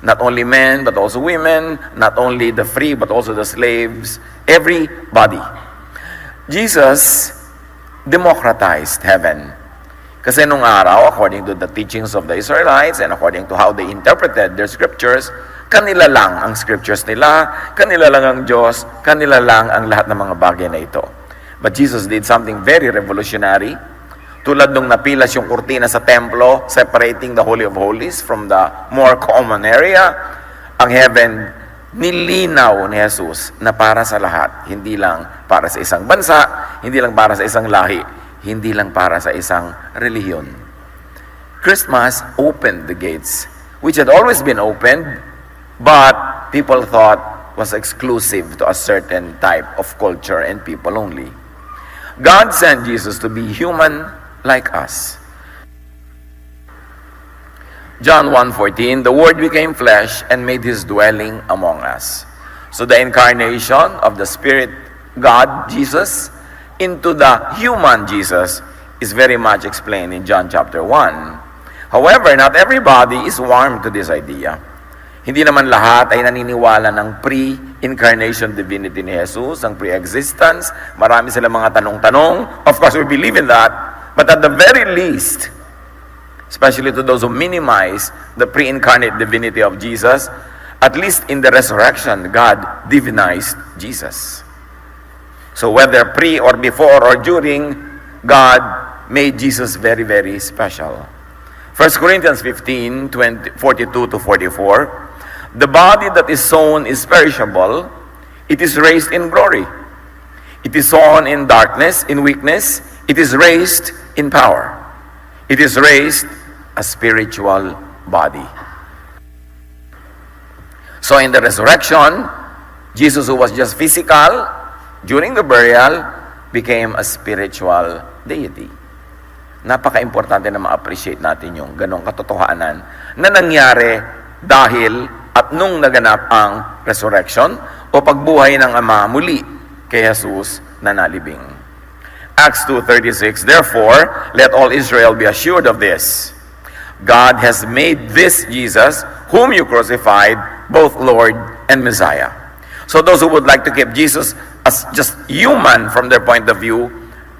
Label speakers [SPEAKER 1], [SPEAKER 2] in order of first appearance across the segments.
[SPEAKER 1] Not only men, but also women. Not only the free, but also the slaves. Everybody. Jesus democratized heaven. Kasi nung araw, according to the teachings of the Israelites and according to how they interpreted their scriptures, kanila lang ang scriptures nila, kanila lang ang Diyos, kanila lang ang lahat ng mga bagay na ito. But Jesus did something very revolutionary. Tulad nung napilas yung kurtina sa templo, separating the Holy of Holies from the more common area, ang heaven, nilinaw ni Jesus na para sa lahat. Hindi lang para sa isang bansa, hindi lang para sa isang lahi, hindi lang para sa isang relihiyon. Christmas opened the gates, which had always been opened, but people thought was exclusive to a certain type of culture and people only. God sent Jesus to be human like us. John 1:14, the Word became flesh and made His dwelling among us. So the incarnation of the Spirit, God, Jesus, into the human Jesus is very much explained in John chapter 1. However, not everybody is warm to this idea. Hindi naman lahat ay naniniwala ng pre-incarnation divinity ni Jesus, ang pre-existence. Marami silang mga tanong-tanong. Of course, we believe in that. But at the very least, especially to those who minimize the pre-incarnate divinity of Jesus, at least in the resurrection, God divinized Jesus. So whether pre or before or during, God made Jesus very, very special. 1 Corinthians 15, 42 to 44, the body that is sown is perishable, it is raised in glory. It is sown in darkness, in weakness, it is raised in power. It is raised a spiritual body. So in the resurrection, Jesus, who was just physical, during the burial, became a spiritual deity. Napaka-importante na ma-appreciate natin yung ganong katotohanan na nangyari dahil at nung naganap ang resurrection o pagbuhay ng Ama muli kay Jesus na nalibing. Acts 2:36, therefore, let all Israel be assured of this. God has made this Jesus, whom you crucified, both Lord and Messiah. So those who would like to keep Jesus as just human from their point of view,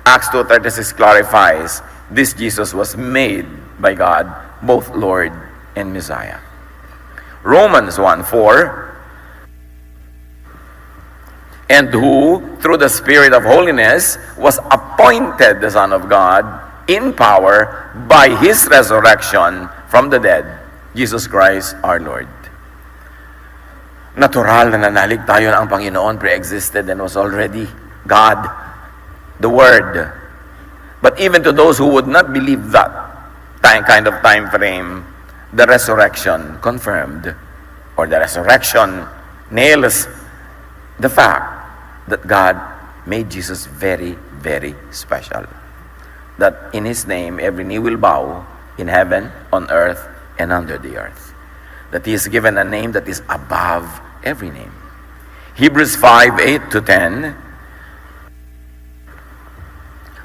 [SPEAKER 1] Acts 2:36 clarifies, this Jesus was made by God, both Lord and Messiah. Romans 1:4, and who, through the Spirit of holiness, was appointed the Son of God in power by His resurrection from the dead, Jesus Christ our Lord. Natural na nanalig tayo na ang Panginoon pre-existed and was already God, the Word. But even to those who would not believe that kind of time frame, the resurrection confirmed, or the resurrection nails the fact that God made Jesus very, very special. That in His name, every knee will bow in heaven, on earth, and under the earth. That He is given a name that is above every name. Hebrews 5:8 to 10,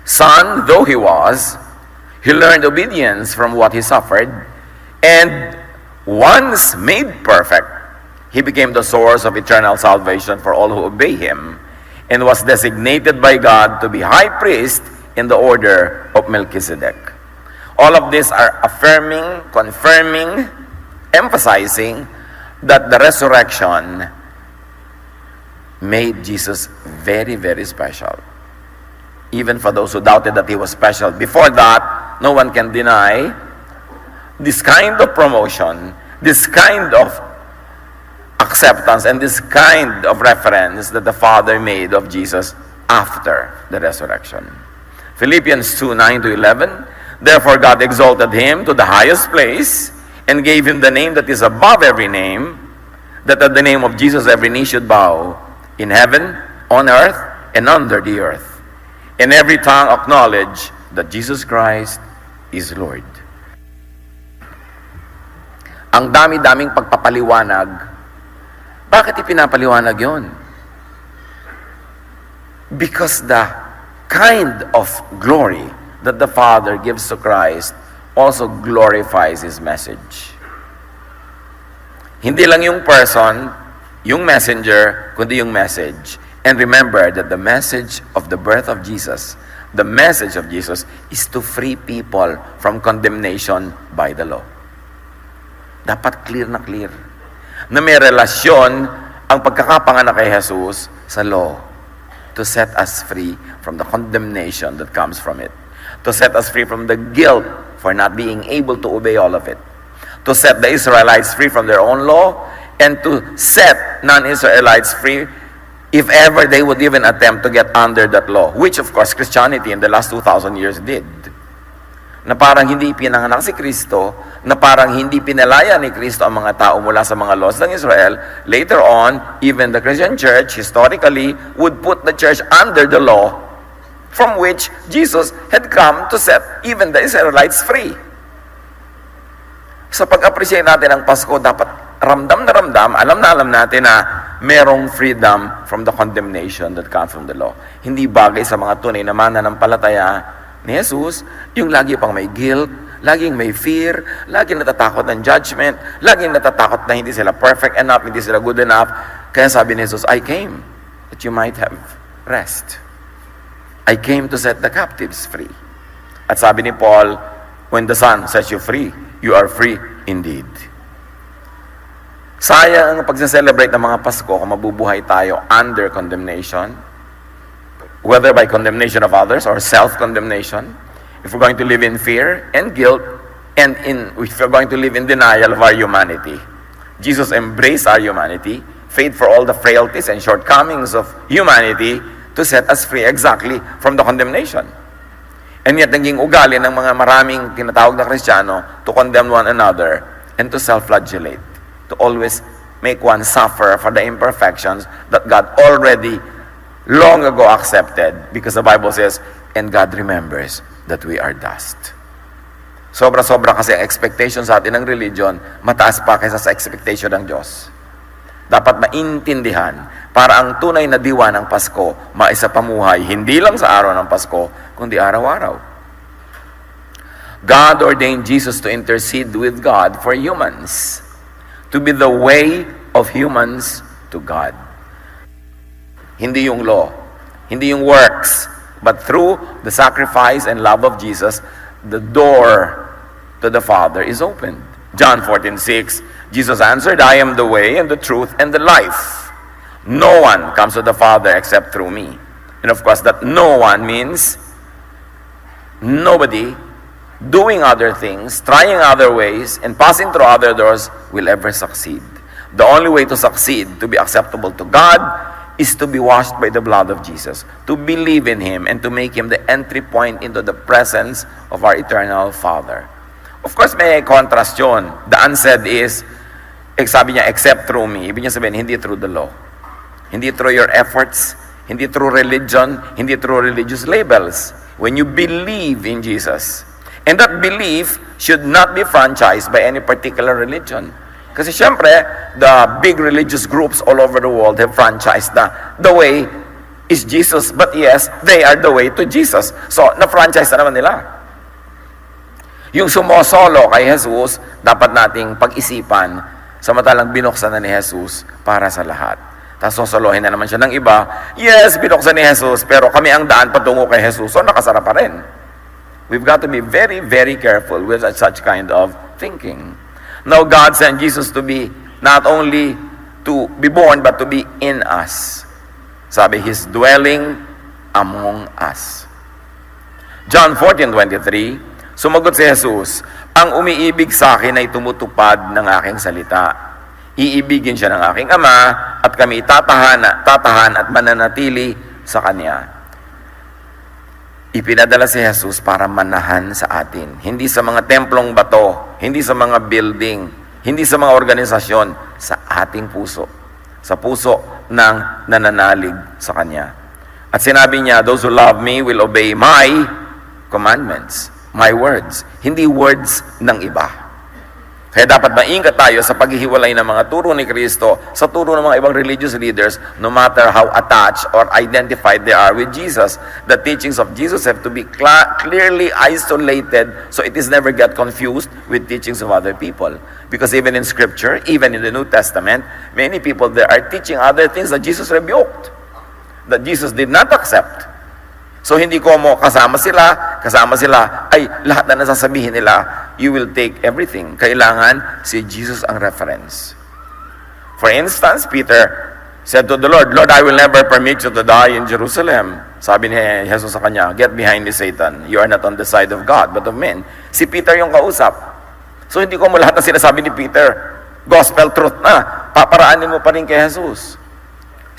[SPEAKER 1] Son though He was, He learned obedience from what He suffered, and once made perfect, He became the source of eternal salvation for all who obey Him, and was designated by God to be high priest in the order of Melchizedek. All of these are affirming, confirming, emphasizing that the resurrection made Jesus very, very special. Even for those who doubted that He was special. Before that, no one can deny this kind of promotion, this kind of acceptance, and this kind of reference that the Father made of Jesus after the resurrection. Philippians 2:9 to 11, therefore God exalted Him to the highest place and gave Him the name that is above every name, that at the name of Jesus every knee should bow in heaven, on earth, and under the earth, and every tongue acknowledge that Jesus Christ is Lord. Ang dami-daming pagpapaliwanag. Bakit ipinapaliwanag yun? Because the kind of glory that the Father gives to Christ also glorifies His message. Hindi lang yung person, yung messenger, kundi yung message. And remember that the message of the birth of Jesus, the message of Jesus is to free people from condemnation by the law. Dapat clear na clear. Na may relasyon ang pagkakapanganak kay Jesus sa law to set us free from the condemnation that comes from it. To set us free from the guilt for not being able to obey all of it. To set the Israelites free from their own law and to set non-Israelites free if ever they would even attempt to get under that law, which of course Christianity in the last 2,000 years did. Na parang hindi pinanganak si Kristo, na parang hindi pinalaya ni Kristo ang mga tao mula sa mga laws ng Israel. Later on, even the Christian church historically would put the church under the law from which Jesus had come to set even the Israelites free. Sa pag-appreciate natin ang Pasko, dapat ramdam na ramdam, alam natin na merong freedom from the condemnation that comes from the law. Hindi bagay sa mga tunay na mananampalataya ni Jesus, yung lagi pang may guilt, laging may fear, laging natatakot ng judgment, laging natatakot na hindi sila perfect enough, hindi sila good enough. Kaya sabi ni Jesus, I came that you might have rest. I came to set the captives free. At sabi ni Paul, when the Son sets you free, you are free indeed. Sayang ang pagsa-celebrate ng mga Pasko kung mabubuhay tayo under condemnation, whether by condemnation of others or self-condemnation, if we're going to live in fear and guilt, and if we're going to live in denial of our humanity. Jesus embraced our humanity, paid for all the frailties and shortcomings of humanity to set us free exactly from the condemnation. And yet, naging ugali ng mga maraming tinatawag na Kristiyano to condemn one another and to self-flagellate, to always make one suffer for the imperfections that God already long ago accepted, because the Bible says, and God remembers that we are dust. Sobra-sobra kasi ang expectation sa atin ng religion, mataas pa kaysa sa expectation ng Diyos. Dapat maintindihan para ang tunay na diwa ng Pasko maisapamuhay hindi lang sa araw ng Pasko, kundi araw-araw. God ordained Jesus to intercede with God for humans, to be the way of humans to God. Hindi yung law, hindi yung works, but through the sacrifice and love of Jesus, the door to the Father is opened. John 14:6, Jesus answered, I am the way and the truth and the life. No one comes to the Father except through me. And of course, that no one means nobody doing other things, trying other ways, and passing through other doors will ever succeed. The only way to succeed, to be acceptable to God, is to be washed by the blood of Jesus, to believe in Him, and to make Him the entry point into the presence of our eternal Father. Of course, may contrast yun. The unsaid is, sabi niya, except through me. Ibig niya sabihin, hindi through the law. Hindi through your efforts, hindi through religion, hindi through religious labels. When you believe in Jesus. And that belief should not be franchised by any particular religion. Kasi syempre, the big religious groups all over the world have franchised the way is Jesus. But yes, they are the way to Jesus. So, na-franchise na naman nila. Yung sumosolo kay Jesus, dapat nating pag-isipan, samantalang binuksan na ni Jesus para sa lahat. Tapos sosolohin na naman siya ng iba. Yes, binuksan ni Jesus, pero kami ang daan patungo kay Jesus. So, nakasara pa rin. We've got to be very, very careful with such kind of thinking. Now, God sent Jesus to be not only to be born, but to be in us. Sabi, He's dwelling among us. John 14:23, sumagot si Jesus, ang umiibig sa akin ay tumutupad ng aking salita. Iibigin siya ng aking Ama, at kami tatahan at mananatili sa Kanya. Ipinadala si Jesus para manahan sa atin. Hindi sa mga templong bato, hindi sa mga building, hindi sa mga organisasyon, sa ating puso. Sa puso ng nananalig sa Kanya. At sinabi niya, those who love me will obey my commandments, my words. Hindi words ng iba. Kaya dapat maingat tayo sa paghihiwalay ng mga turo ni Kristo sa turo ng mga ibang religious leaders, no matter how attached or identified they are with Jesus. The teachings of Jesus have to be clearly isolated so it is never get confused with teachings of other people. Because even in Scripture, even in the New Testament, many people there are teaching other things that Jesus rebuked, that Jesus did not accept. So hindi ko mo kasama sila, ay lahat na nasasabihin nila, you will take everything. Kailangan si Jesus ang reference. For instance, Peter said to the Lord, Lord, I will never permit you to die in Jerusalem. Sabi ni Jesus sa kanya, get behind me, Satan. You are not on the side of God, but of men. Si Peter yung kausap. So hindi ko mo lahat na sinasabi ni Peter, gospel truth na, paparaanin mo pa rin kay Jesus.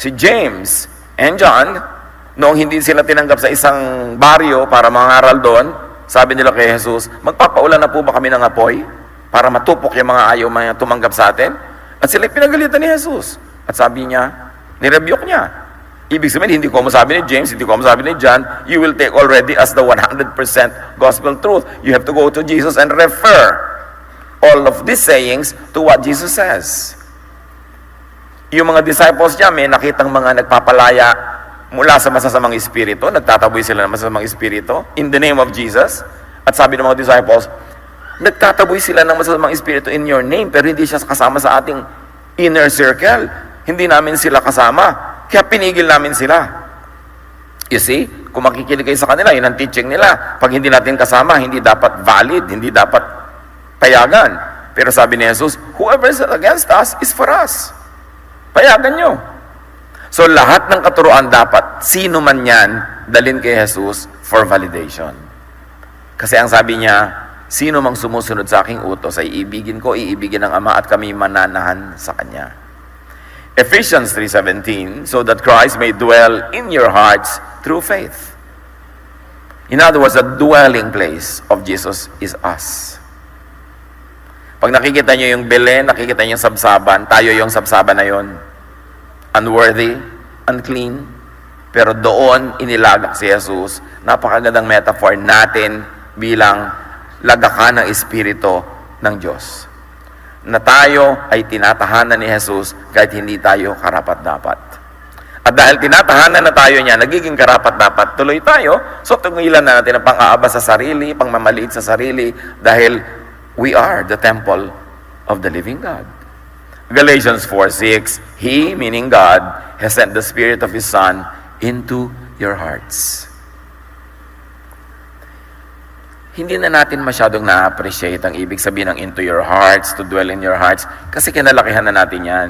[SPEAKER 1] Si James and John, noong hindi sila tinanggap sa isang baryo para mangaral doon, sabi nila kay Jesus, magpapaulan na po ba kami ng apoy para matupok yung mga ayaw mga tumanggap sa atin? At sila pinagalitan ni Jesus. At sabi niya, nirebuke niya. Ibig sabihin, hindi ko masabi ni James, hindi ko masabi ni John, you will take already as the 100% gospel truth. You have to go to Jesus and refer all of these sayings to what Jesus says. Yung mga disciples niya, may nakitang mga nagpapalaya mula sa masasamang espiritu, nagtataboy sila ng masasamang espiritu in the name of Jesus. At sabi ng mga disciples, nagtataboy sila ng masasamang espiritu in your name, pero hindi siya kasama sa ating inner circle. Hindi namin sila kasama, kaya pinigil namin sila. You see, kung makikinig kayo sa kanila, yun ang teaching nila. Pag hindi natin kasama, hindi dapat valid, hindi dapat payagan. Pero sabi ni Jesus, whoever is against us is for us. Payagan nyo. So lahat ng katuruan dapat, sino man yan, dalhin kay Jesus for validation. Kasi ang sabi niya, sino mang sumusunod sa aking utos ay iibigin ko, iibigin ng Ama at kami mananahan sa Kanya. Ephesians 3:17, so that Christ may dwell in your hearts through faith. In other words, the dwelling place of Jesus is us. Pag nakikita nyo yung Belen, nakikita nyo yung sabsaban, tayo yung sabsaban na yon. Unworthy, unclean, pero doon inilagak si Jesus. Napakagandang metaphor natin bilang lagakan ng Espiritu ng Diyos. Na tayo ay tinatahanan ni Jesus kahit hindi tayo karapat-dapat. At dahil tinatahanan na tayo niya, nagiging karapat-dapat, tuloy tayo, so tungilan na natin ang pang-aaba sa sarili, pangmamaliit sa sarili, dahil we are the temple of the living God. Galatians 4:6, He, meaning God, has sent the Spirit of His Son into your hearts. Hindi na natin masyadong na-appreciate ang ibig sabihin ng into your hearts, to dwell in your hearts, kasi kinalakihan na natin yan.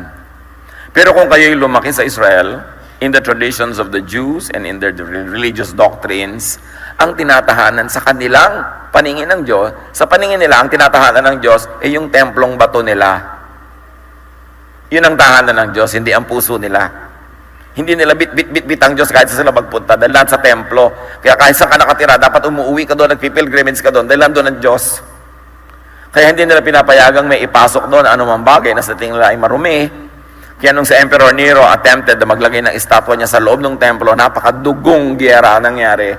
[SPEAKER 1] Pero kung kayo'y lumaki sa Israel, in the traditions of the Jews and in their religious doctrines, ang tinatahanan sa kanilang paningin ng Diyos, sa paningin nila, ang tinatahanan ng Diyos ay yung templong bato nila. Yun ang tahanan ng Diyos, hindi ang puso nila. Hindi nila bit ang Diyos kahit sa sila magpunta, dahil lahat sa templo. Kaya kahit saan ka nakatira, dapat umuwi ka doon, nagpipilgrimage ka doon, dahil doon ang Diyos. Kaya hindi nila pinapayagang may ipasok doon anumang bagay na sa tingin nila ay marumi. Kaya nung si Emperor Nero attempted na maglagay ng estatwa niya sa loob ng templo, napakadugong giyera nangyari.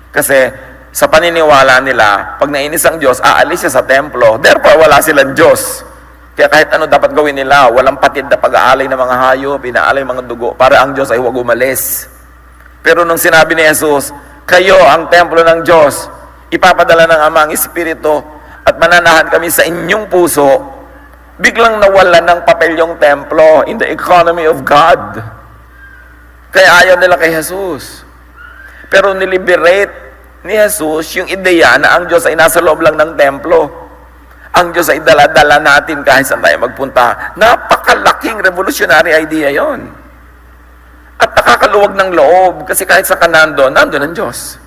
[SPEAKER 1] Kasi sa paniniwala nila, pag nainis ang Diyos, aalis siya sa templo, therefore wala silang Diyos. Kaya kahit ano dapat gawin nila, walang patid na pag-aalay ng mga hayop, pinaalay mga dugo, para ang Diyos ay huwag umalis. Pero nung sinabi ni Jesus, kayo ang templo ng Diyos, ipapadala ng Ama ang Espiritu, at mananahan kami sa inyong puso, biglang nawalan ng papel yung templo in the economy of God. Kaya ayaw nila kay Jesus. Pero niliberate ni Jesus yung ideya na ang Diyos ay nasa loob lang ng templo. Ang Diyos ay dala-dala natin kahit saan tayo magpunta. Napakalaking revolutionary idea yon. At nakakaluwag ng loob kasi kahit sa nandun ang Diyos.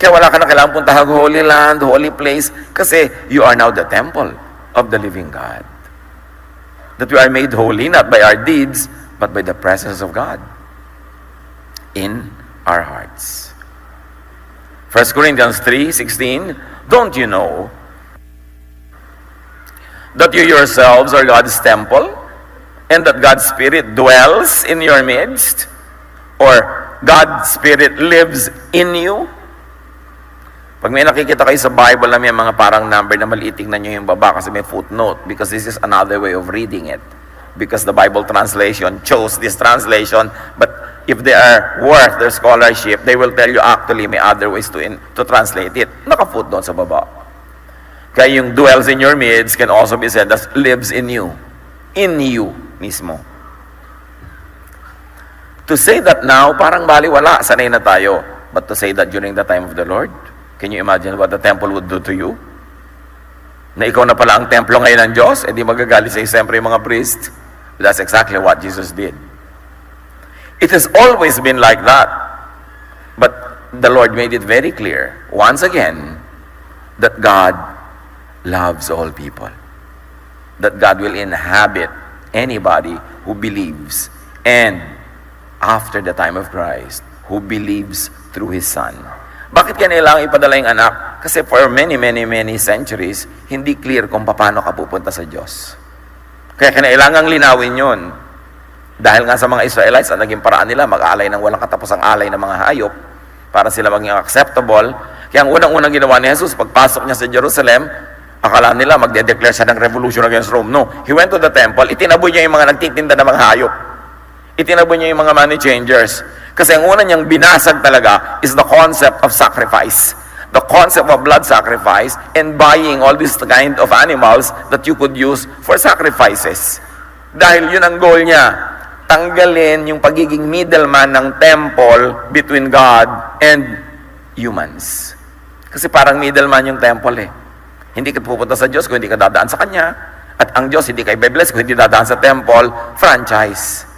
[SPEAKER 1] Kaya wala ka na kailangang puntahan Holy Land, Holy Place, kasi you are now the temple of the living God. That we are made holy not by our deeds, but by the presence of God in our hearts. 1 Corinthians 3:16, don't you know that you yourselves are God's temple, and that God's Spirit dwells in your midst, or God's Spirit lives in you? Pag may nakikita kayo sa Bible na may mga parang number na maliit, tingnan nyo yung baba kasi may footnote, because this is another way of reading it. Because the Bible translation chose this translation, but if they are worth their scholarship, they will tell you actually may other ways to translate it. Naka-footnote sa baba. Kaya yung dwells in your midst can also be said as lives in you. In you mismo. To say that now, parang baliwala, sanay na tayo. But to say that during the time of the Lord, can you imagine what the temple would do to you? Na ikaw na pala ang templo ngayon ng Diyos, di magagalit sa siyempre yung mga priest. That's exactly what Jesus did. It has always been like that. But the Lord made it very clear, once again, that God loves all people. That God will inhabit anybody who believes. And after the time of Christ, who believes through His Son. Bakit kailangan ipadala yung anak? Kasi for many centuries, hindi clear kung paano ka pupunta sa Diyos. Kaya kailangang linawin yun. Dahil nga sa mga Israelites, ang naging paraan nila, mag-aalay ng walang katapusang alay ng mga hayop para sila maging acceptable. Kaya ang unang-unang ginawa ni Jesus, pagpasok niya sa Jerusalem, akala nila magde-declare siya ng revolution against Rome. No. He went to the temple, itinaboy niya yung mga nagtitinda ng mga hayop. Itinaboy niya yung mga money changers. Kasi ang una niyang binasag talaga is the concept of sacrifice. The concept of blood sacrifice and buying all these kind of animals that you could use for sacrifices. Dahil yun ang goal niya. Tanggalin yung pagiging middleman ng temple between God and humans. Kasi parang middleman yung temple eh. Hindi ka pupunta sa Diyos kung hindi ka dadaan sa Kanya. At ang Diyos hindi ka i-bless kung hindi dadaan sa temple. Franchise.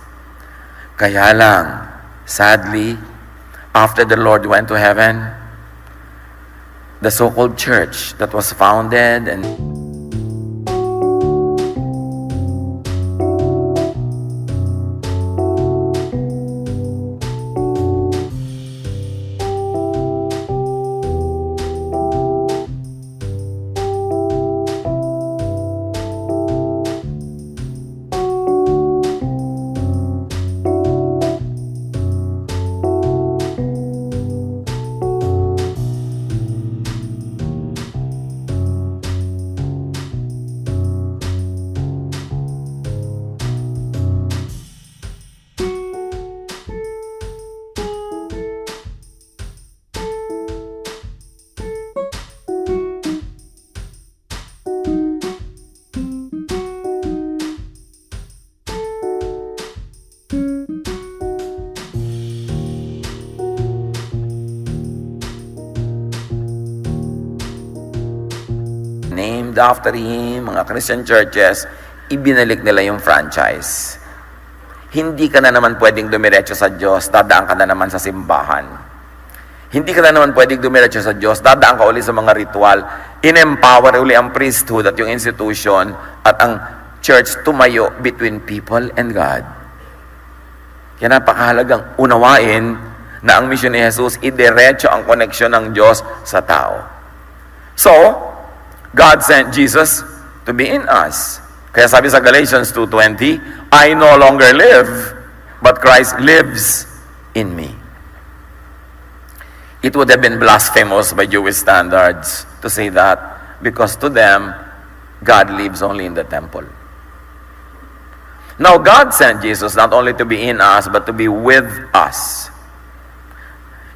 [SPEAKER 1] Kaya lang, sadly, after the Lord went to heaven, the so-called church that was founded and named after Him, mga Christian churches, ibinalik nila yung franchise. Hindi ka na naman pwedeng dumiretso sa Diyos, dadaan ka na naman sa simbahan. Hindi ka na naman pwedeng dumiretso sa Diyos, dadaan ka uli sa mga ritual. In-empower uli ang priesthood at yung institution at ang church tumayo between people and God. Kaya napakahalagang unawain na ang misyon ni Jesus, idiretso ang koneksyon ng Diyos sa tao. So, God sent Jesus to be in us. Kaya sabi sa Galatians 2:20, I no longer live, but Christ lives in me. It would have been blasphemous by Jewish standards to say that, because to them, God lives only in the temple. Now, God sent Jesus not only to be in us, but to be with us.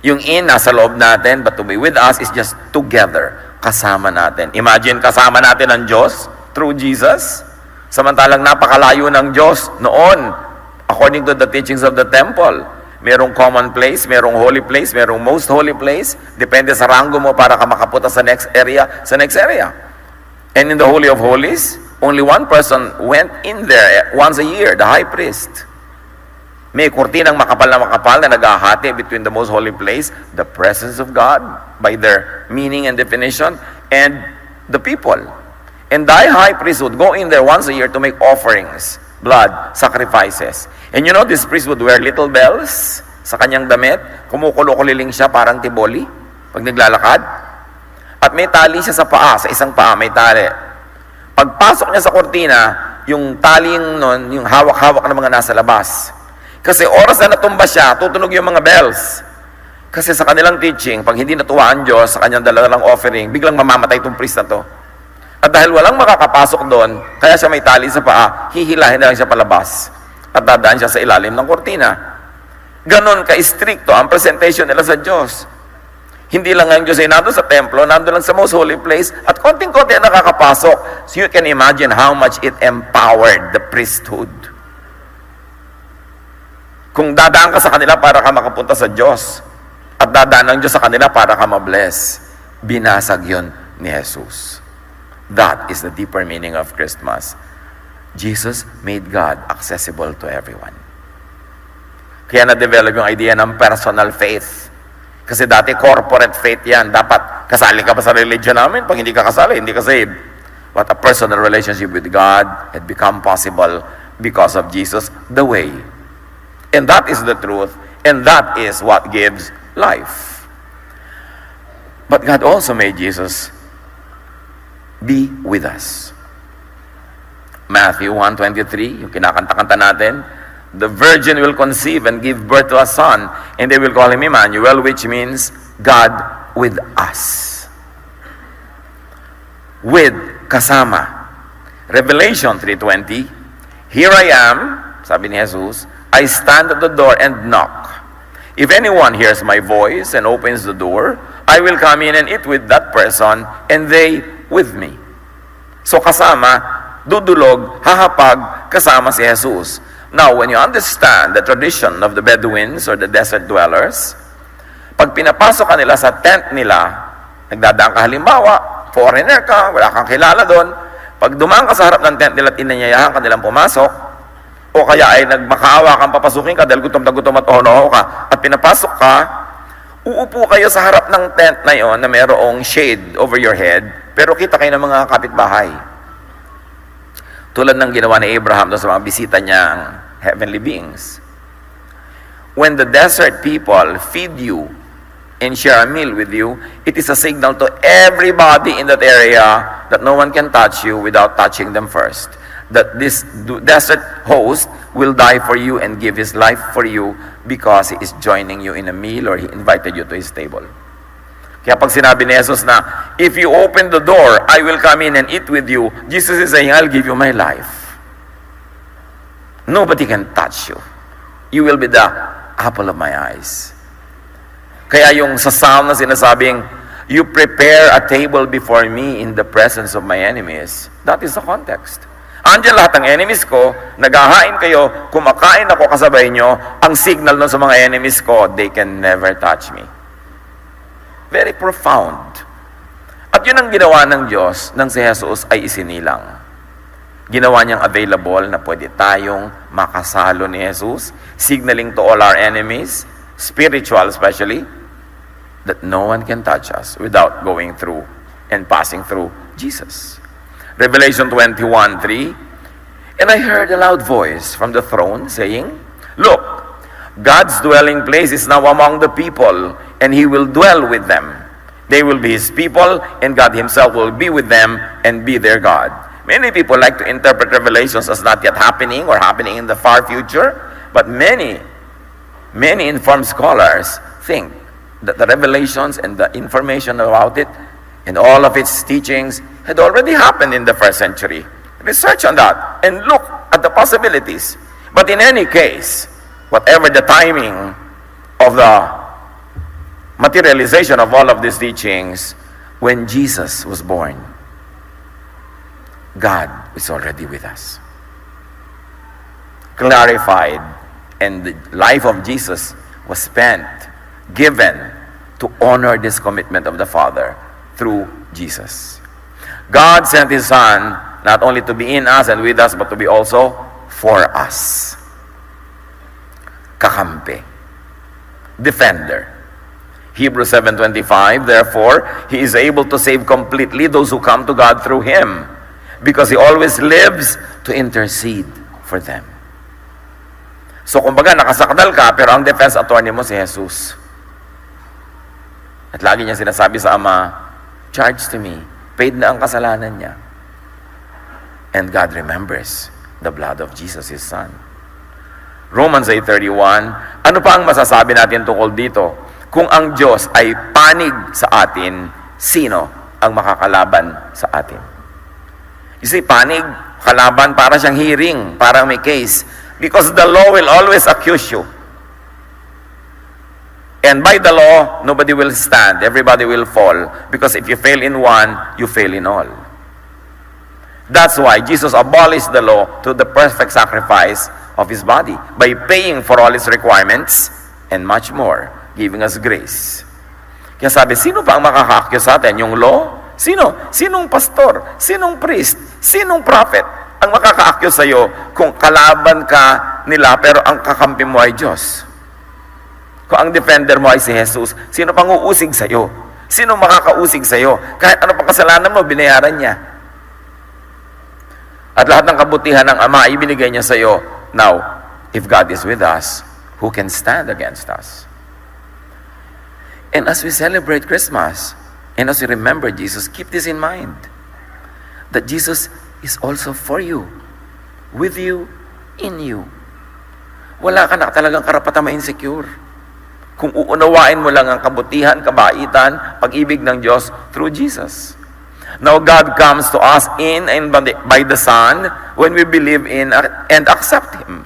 [SPEAKER 1] Yung in, nasa loob natin, but to be with us is just together. Kasama natin. Imagine, kasama natin ang Diyos through Jesus. Samantalang napakalayo ng Diyos noon, according to the teachings of the temple. Merong common place, merong holy place, merong most holy place. Depende sa rango mo para ka makapunta sa next area. And in the Holy of Holies, only one person went in there once a year, the high priest. May kurtinang makapal na naghahati between the most holy place, the presence of God, by their meaning and definition, and the people. And thy high priest would go in there once a year to make offerings, blood, sacrifices. And you know, this priest would wear little bells sa kanyang damit. Kumukulo-kuliling siya parang tiboli pag naglalakad. At may tali siya sa paa, sa isang paa may tali. Pagpasok niya sa kurtina, yung taling nun, yung hawak-hawak ng mga nasa labas. Kasi oras na natumba siya, tutunog yung mga bells. Kasi sa kanilang teaching, pag hindi natuwa ang Diyos sa kanyang dalalang offering, biglang mamamatay itong priest na to. At dahil walang makakapasok doon, kaya siya may tali sa paa, hihilahin na lang siya palabas. At dadaan siya sa ilalim ng kortina. Ganon ka-stricto ang presentation nila sa Diyos. Hindi lang ang Diyos ay nandun sa templo, nandun lang sa most holy place, at konting-konti ang nakakapasok. So you can imagine how much it empowered the priesthood. Kung dadaan ka sa kanila para ka makapunta sa Diyos, at dadaan ng Diyos sa kanila para ka mabless, binasag yun ni Jesus. That is the deeper meaning of Christmas. Jesus made God accessible to everyone. Kaya na-develop yung idea ng personal faith. Kasi dati corporate faith yan. Dapat kasali ka pa sa religion namin. Pag hindi ka kasali, hindi ka saved. But a personal relationship with God had become possible because of Jesus, the way. And that is the truth. And that is what gives life. But God also made Jesus be with us. Matthew 1:23, yung kinakanta-kanta natin, the virgin will conceive and give birth to a son, and they will call him Emmanuel, which means God with us. With, kasama. Revelation 3:20, here I am, sabi ni Jesus, I stand at the door and knock. If anyone hears my voice and opens the door, I will come in and eat with that person, and they with me. So kasama, dudulog, hahapag, kasama si Jesus. Now, when you understand the tradition of the Bedouins or the desert dwellers, pag pinapasok ka nila sa tent nila, nagdadaan ka halimbawa, foreigner ka, wala kang kilala doon, pag dumaan ka sa harap ng tent nila at inanyayahan ka nilang pumasok, o kaya ay nagmakaawa kang papasukin ka dahil gutom na gutom at oho ka, at pinapasok ka, uupo kayo sa harap ng tent na yon na mayroong shade over your head, pero kita kayo ng mga kapitbahay. Tulad ng ginawa ni Abraham doon sa mga bisita niyang heavenly beings. When the desert people feed you and share a meal with you, it is a signal to everybody in that area that no one can touch you without touching them first. That this desert host will die for you and give his life for you because he is joining you in a meal or he invited you to his table. Kaya pag sinabi ni Jesus na, if you open the door, I will come in and eat with you, Jesus is saying, I'll give you my life. Nobody can touch you. You will be the apple of my eyes. Kaya yung sa Psalm na sinasabing, you prepare a table before me in the presence of my enemies, that is the context. Andiyan lahat ng enemies ko, naghahain kayo, kumakain ako kasabay nyo, ang signal nun sa mga enemies ko, they can never touch me. Very profound. At yun ang ginawa ng Diyos nang si Jesus ay isinilang. Ginawa niyang available na pwede tayong makasalo ni Jesus, signaling to all our enemies, spiritual especially, that no one can touch us without going through and passing through Jesus. Revelation 21:3, and I heard a loud voice from the throne saying, look, God's dwelling place is now among the people, and He will dwell with them. They will be His people, and God Himself will be with them and be their God. Many people like to interpret Revelations as not yet happening or happening in the far future, but many informed scholars think that the Revelations and the information about it and all of its teachings had already happened in the first century. Research on that and look at the possibilities. But in any case, whatever the timing of the materialization of all of these teachings, when Jesus was born, God is already with us. Clarified, and the life of Jesus was spent, given to honor this commitment of the Father through Jesus. God sent His Son not only to be in us and with us, but to be also for us. Kakampi. Defender. Hebrews 7:25, therefore, He is able to save completely those who come to God through Him, because He always lives to intercede for them. So, kumbaga, nakasakdal ka, pero ang defense attorney mo si Jesus. At lagi niya sinasabi sa Ama, charge to me, paid na ang kasalanan niya. And God remembers the blood of Jesus, His Son. Romans 8:31, ano pa ang masasabi natin tungkol dito? Kung ang Diyos ay panig sa atin, sino ang makakalaban sa atin? You see, panig, kalaban, para siyang hearing, parang may case. Because the law will always accuse you. And by the law, nobody will stand. Everybody will fall. Because if you fail in one, you fail in all. That's why Jesus abolished the law to the perfect sacrifice of His body by paying for all His requirements and much more, giving us grace. Kaya sabi, sino pa ang makaka-accuse sa atin? Yung law? Sino? Sinong pastor? Sinong priest? Sinong prophet ang makaka-accuse sa'yo kung kalaban ka nila pero ang kakampi mo ay Diyos? Kung ang defender mo ay si Jesus, sino pang uusig sa'yo? Sino makakausig sa'yo? Kahit ano pang kasalanan mo, binayaran niya. At lahat ng kabutihan ng Ama, ibinigay niya sa'yo. Now, if God is with us, who can stand against us? And as we celebrate Christmas, and as we remember Jesus, keep this in mind, that Jesus is also for you, with you, in you. Wala ka na talagang karapatan ma-insecure. Kung uunawain mo lang ang kabutihan, kabaitan, pag-ibig ng Diyos through Jesus. Now God comes to us in and by the Son when we believe in and accept Him.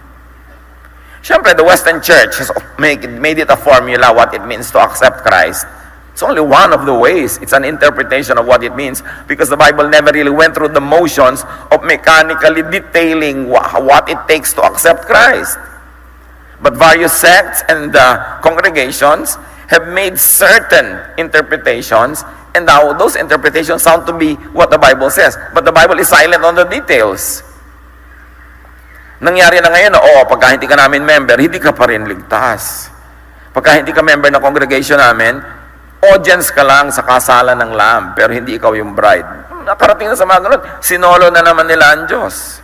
[SPEAKER 1] Siyempre, the Western Church has made it a formula what it means to accept Christ. It's only one of the ways. It's an interpretation of what it means because the Bible never really went through the motions of mechanically detailing what it takes to accept Christ. But various sects and congregations have made certain interpretations, and now those interpretations sound to be what the Bible says. But the Bible is silent on the details. Nangyari na ngayon, pagka hindi ka namin member, hindi ka pa rin ligtas. Pagka hindi ka member ng congregation namin, audience ka lang sa kasalan ng Lamb, pero hindi ikaw yung bride. Nakarating na sa mga ganun, sinolo na naman nila ang Diyos.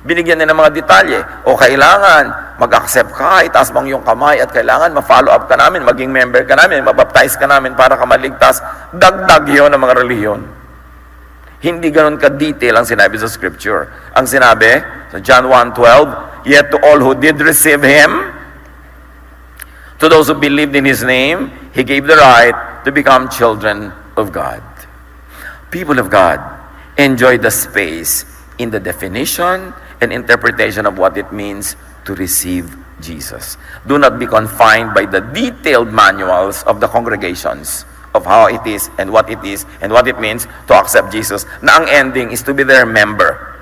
[SPEAKER 1] Binigyan nila ng mga detalye. O kailangan mag-accept ka, itaas mong yung kamay at kailangan ma-follow up ka namin, maging member ka namin, mabaptize ka namin para ka maligtas. Dagdag yun ng mga relihiyon. Hindi ganun ka-detail ang sinabi sa Scripture. Ang sinabi sa John 1:12, yet to all who did receive Him, to those who believed in His name, He gave the right to become children of God. People of God, enjoy the space in the definition and interpretation of what it means to receive Jesus. Do not be confined by the detailed manuals of the congregations of how it is and what it means to accept Jesus, na ang ending is to be their member.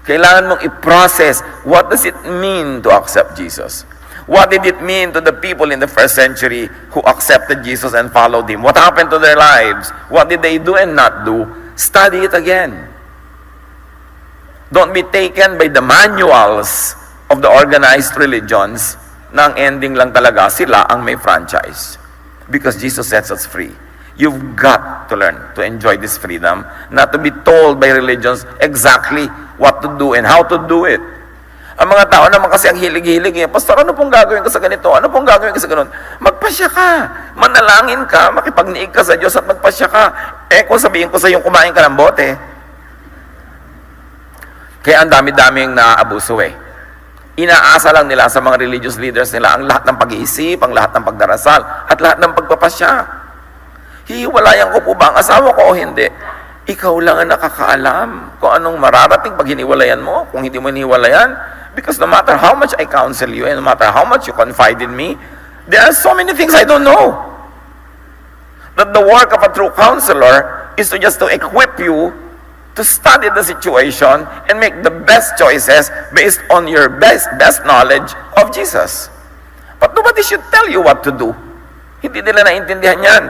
[SPEAKER 1] Kailangan mong i-process, what does it mean to accept Jesus? What did it mean to the people in the first century who accepted Jesus and followed Him? What happened to their lives? What did they do and not do? Study it again. Don't be taken by the manuals of the organized religions na ang ending lang talaga sila ang may franchise. Because Jesus sets us free. You've got to learn to enjoy this freedom, not to be told by religions exactly what to do and how to do it. Ang mga tao naman kasi ang hilig-hilig, Pastor, ano pong gagawin ko sa ganito? Ano pong gagawin ko sa ganun? Magpasya ka, manalangin ka, makipagniig ka sa Diyos at magpasya ka. Kung sabihin ko sa iyo, kumain ka ng bote. Kaya ang dami-daming naaabuso Inaasa lang nila sa mga religious leaders nila ang lahat ng pag-iisip, ang lahat ng pagdarasal, at lahat ng pagpapasya. Hihiwalayan ko po ba ang asawa ko o hindi? Ikaw lang ang nakakaalam kung anong mararating pag hiniwalayan mo, kung hindi mo hiniwalayan. Because no matter how much I counsel you, and no matter how much you confide in me, there are so many things I don't know. That the work of a true counselor is to equip you to study the situation and make the best choices based on your best knowledge of Jesus. But nobody should tell you what to do. Hindi nila naintindihan yan.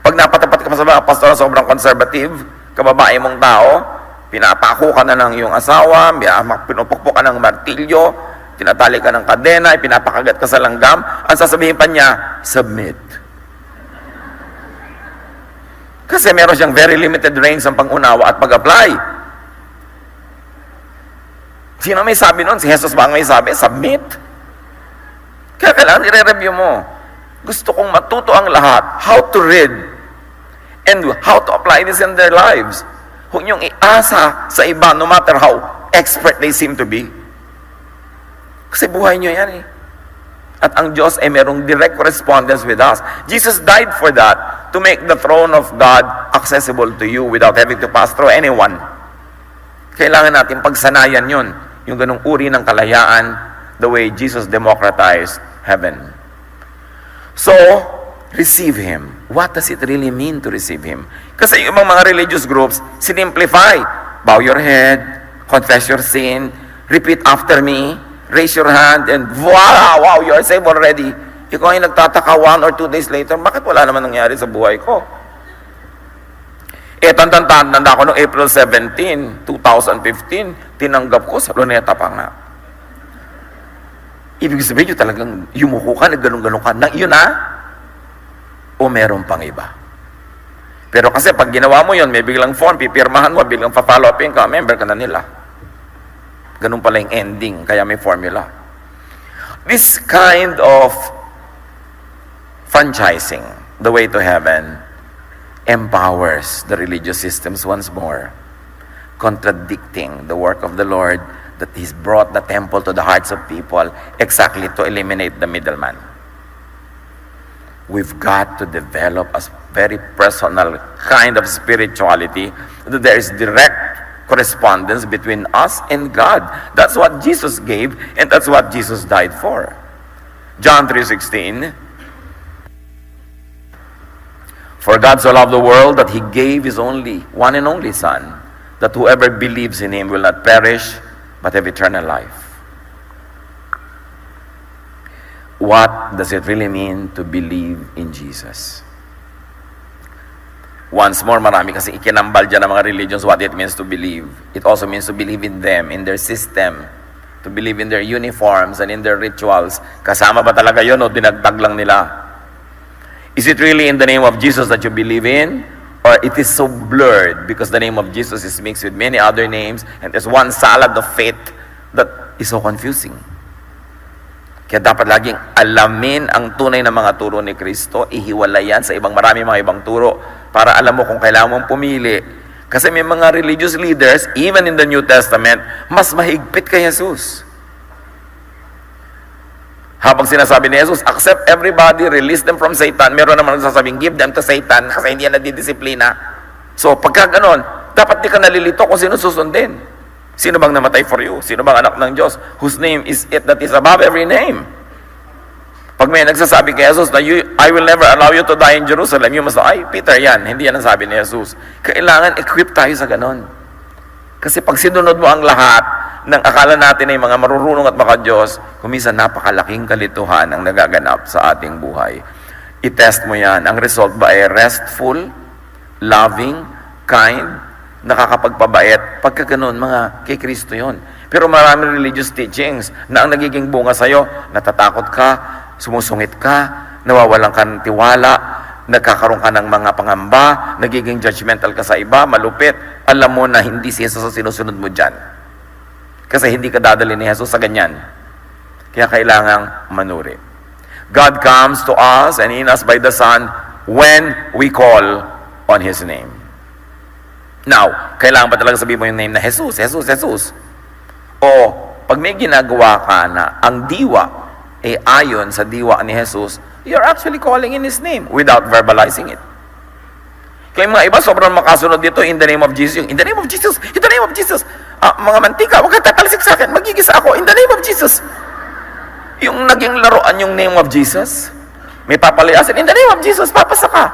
[SPEAKER 1] Pag napatapat ka pa sa mga pastor na sobrang conservative, kababae mong tao, pinapako ka na ng iyong asawa, pinupukpok ka ng martilyo, tinatali ka ng kadena, pinapakagat ka sa langgam, ang sasabihin pa niya, submit. Kasi meron siyang very limited range ng pangunawa at pag-apply. Sino may sabi nun? Si Jesus ba ang may sabi? Submit. Kaya kailangan i-review mo. Gusto kong matuto ang lahat how to read and how to apply this in their lives. Huwag niyong iasa sa iba no matter how expert they seem to be. Kasi buhay niyo yan At ang Diyos ay merong direct correspondence with us. Jesus died for that, to make the throne of God accessible to you without having to pass through anyone. Kailangan natin pagsanayan yun, yung ganung uri ng kalayaan, the way Jesus democratized heaven. So, receive Him. What does it really mean to receive Him? Kasi yung mga religious groups, sinimplify. Bow your head, confess your sin, repeat after me, raise your hand, and voila, wow, you are saved already. Ikaw ay nagtataka 1 or 2 days later, bakit wala naman nangyari sa buhay ko? Tanda ko noong April 17, 2015, tinanggap ko sa Luneta pa nga. Ibig sabihin nyo talagang yumuko ka, nagganong-ganong ka, na yun o meron pang iba? Pero kasi pag ginawa mo yun, may biglang form, pipirmahan mo, biglang pa-follow upin ka, member ka na nila. Ganun pala yung ending, kaya may formula. This kind of franchising, the way to heaven, empowers the religious systems once more, contradicting the work of the Lord that He's brought the temple to the hearts of people exactly to eliminate the middleman. We've got to develop a very personal kind of spirituality that there is direct correspondence between us and God. That's what Jesus gave, and that's what Jesus died for. John 3:16. For God so loved the world that He gave His one and only Son, that whoever believes in Him will not perish, but have eternal life. What does it really mean to believe in Jesus? Once more, marami kasi ikinambal dyan ng mga religions what it means to believe. It also means to believe in them, in their system, to believe in their uniforms and in their rituals. Kasama ba talaga yun o dinagdag lang nila? Is it really in the name of Jesus that you believe in? Or it is so blurred because the name of Jesus is mixed with many other names and there's one salad of faith that is so confusing. Kaya dapat laging alamin ang tunay na mga turo ni Kristo, ihiwalay yan sa marami mga ibang turo para alam mo kung kailangan mong pumili. Kasi may mga religious leaders, even in the New Testament, mas mahigpit kay Jesus. Habang sinasabi ni Jesus, accept everybody, release them from Satan, meron naman nagsasabing, give them to Satan kasi hindi yan nadidisiplina. So pagka ganon, dapat di ka nalilito kung sino susundin. Sino bang namatay for you? Sino bang anak ng Diyos? Whose name is it that is above every name? Pag may nagsasabi kay Jesus na I will never allow you to die in Jerusalem, you must ay, Peter, yan. Hindi yan ang sabi ni Jesus. Kailangan equip tayo sa ganon. Kasi pag sinunod mo ang lahat ng akala natin ay mga marurunong at maka-Diyos, kuminsan napakalaking kalituhan ang nagaganap sa ating buhay. I-test mo yan. Ang result ba ay restful, loving, kind, nakakapagpabait? Pagka ganun, mga kay Kristo yun. Pero maraming religious teachings na ang nagiging bunga sa'yo, natatakot ka, sumusungit ka, nawawalan ka ng tiwala, nagkakaroon ka ng mga pangamba, nagiging judgmental ka sa iba, malupit. Alam mo na hindi si Jesus ang sinusunod mo dyan. Kasi hindi ka dadali ni Jesus sa ganyan. Kaya kailangang manuri. God comes to us and in us by the Son when we call on His name. Now, kailangan ba talaga sabihin mo yung name na Jesus, Jesus, Jesus? O, pag may ginagawa ka na ang diwa ay ayon sa diwa ni Jesus, you're actually calling in His name without verbalizing it. Kaya mga iba, sobrang makasunod dito, in the name of Jesus. In the name of Jesus, in the name of Jesus. Mga mantika, huwag ka tatalisik sa akin, magigisa ako, in the name of Jesus. Yung naging laruan yung name of Jesus, may papalayasin, in the name of Jesus, papasa ka.